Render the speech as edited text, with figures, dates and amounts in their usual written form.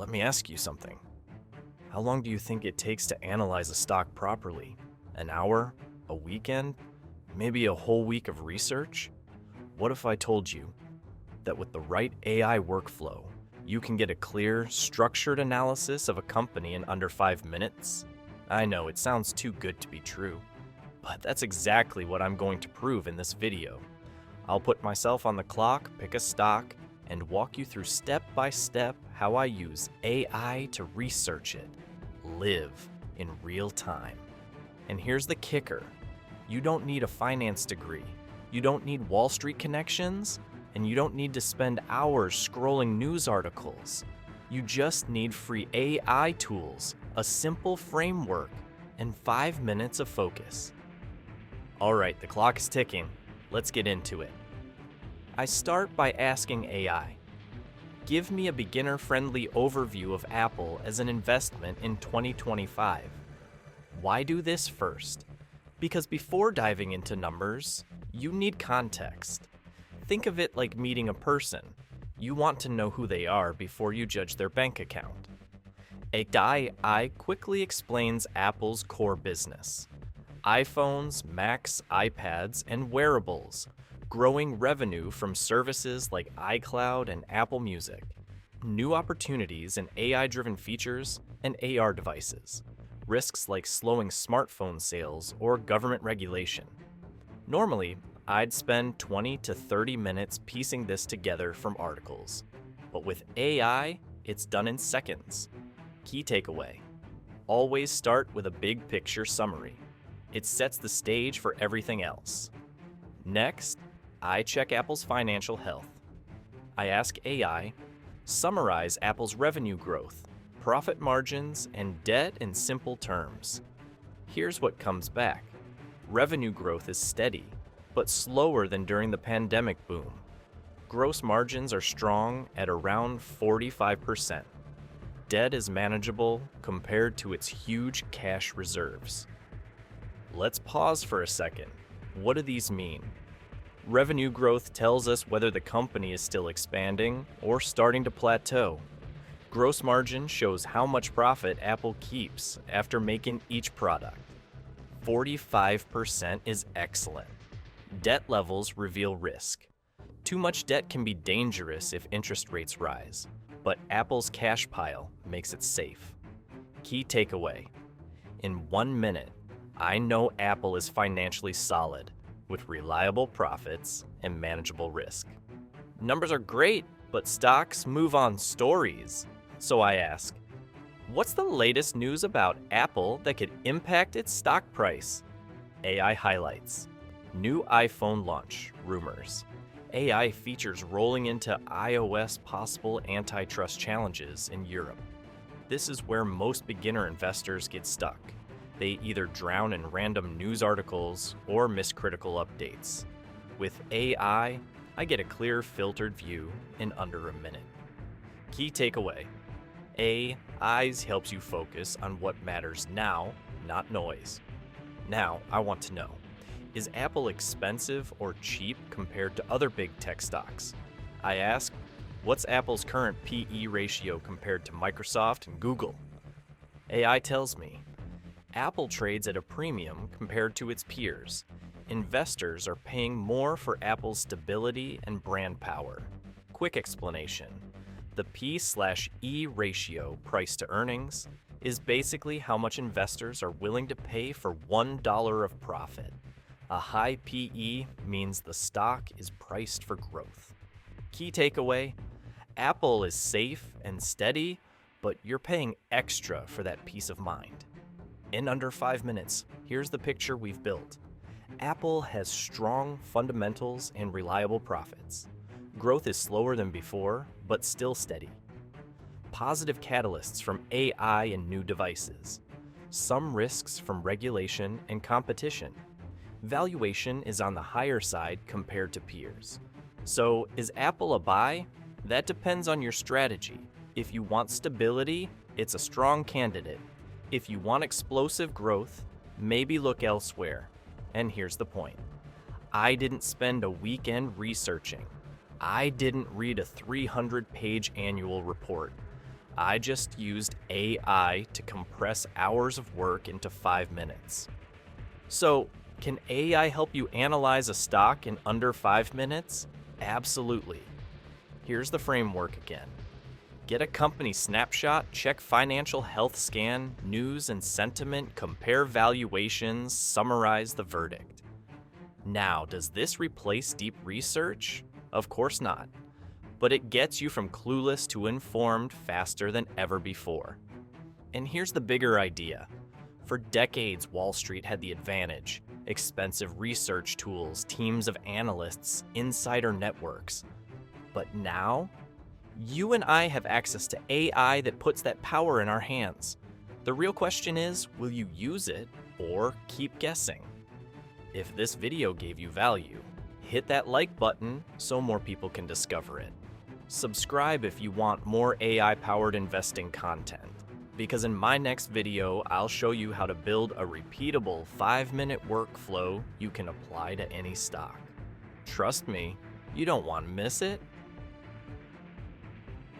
let me ask you something. How long do you think it takes to analyze a stock properly? An hour? A weekend? Maybe a whole week of research? What if I told you that with the right AI workflow, you can get a clear, structured analysis of a company in under 5 minutes? I know it sounds too good to be true, but that's exactly what I'm going to prove in this video. I'll put myself on the clock, pick a stock, and walk you through step by step how I use AI to research it, live in real time. And here's the kicker. You don't need a finance degree, you don't need Wall Street connections, and you don't need to spend hours scrolling news articles. You just need free AI tools, a simple framework, and 5 minutes of focus. All right, the clock is ticking. Let's get into it. I start by asking AI, give me a beginner-friendly overview of Apple as an investment in 2025. Why do this first? Because before diving into numbers, you need context. Think of it like meeting a person. You want to know who they are before you judge their bank account. AI quickly explains Apple's core business: iPhones, Macs, iPads, and wearables, growing revenue from services like iCloud and Apple Music, new opportunities in AI-driven features and AR devices, risks like slowing smartphone sales or government regulation. Normally, I'd spend 20 to 30 minutes piecing this together from articles, but with AI, it's done in seconds. Key takeaway: always start with a big picture summary. It sets the stage for everything else. Next, I check Apple's financial health. I ask AI, summarize Apple's revenue growth, profit margins, and debt in simple terms. Here's what comes back. Revenue growth is steady, but slower than during the pandemic boom. Gross margins are strong at around 45%. Debt is manageable compared to its huge cash reserves. Let's pause for a second. What do these mean? Revenue growth tells us whether the company is still expanding or starting to plateau. Gross margin shows how much profit Apple keeps after making each product. 45% is excellent. Debt levels reveal risk. Too much debt can be dangerous if interest rates rise, but Apple's cash pile makes it safe. Key takeaway: in 1 minute, I know Apple is financially solid, with reliable profits and manageable risk. Numbers are great, but stocks move on stories. So I ask, what's the latest news about Apple that could impact its stock price? AI highlights: new iPhone launch rumors, AI features rolling into iOS, possible antitrust challenges in Europe. This is where most beginner investors get stuck. They either drown in random news articles or miss critical updates. With AI, I get a clear, filtered view in under a minute. Key takeaway: AI helps you focus on what matters now, not noise. Now, I want to know, is Apple expensive or cheap compared to other big tech stocks? I ask, what's Apple's current PE ratio compared to Microsoft and Google? AI tells me, Apple trades at a premium compared to its peers. Investors are paying more for Apple's stability and brand power. Quick explanation: the P/E ratio, price to earnings, is basically how much investors are willing to pay for $1 of profit. A high PE means the stock is priced for growth. Key takeaway: Apple is safe and steady, but you're paying extra for that peace of mind. In under 5 minutes, here's the picture we've built. Apple has strong fundamentals and reliable profits. Growth is slower than before, but still steady. Positive catalysts from AI and new devices. Some risks from regulation and competition. Valuation is on the higher side compared to peers. So, is Apple a buy? That depends on your strategy. If you want stability, it's a strong candidate. If you want explosive growth, maybe look elsewhere. And here's the point. I didn't spend a weekend researching. I didn't read a 300-page annual report. I just used AI to compress hours of work into 5 minutes. So, can AI help you analyze a stock in under 5 minutes? Absolutely. Here's the framework again. Get a company snapshot, check financial health scan, news and sentiment, compare valuations, summarize the verdict. Now, does this replace deep research? Of course not. But it gets you from clueless to informed faster than ever before. And here's the bigger idea. For decades, Wall Street had the advantage. Expensive research tools, teams of analysts, insider networks. But now, you and I have access to AI that puts that power in our hands. The real question is, will you use it or keep guessing? If this video gave you value, hit that like button so more people can discover it. Subscribe if you want more AI-powered investing content, because in my next video, I'll show you how to build a repeatable 5-minute workflow you can apply to any stock. Trust me, you don't want to miss it.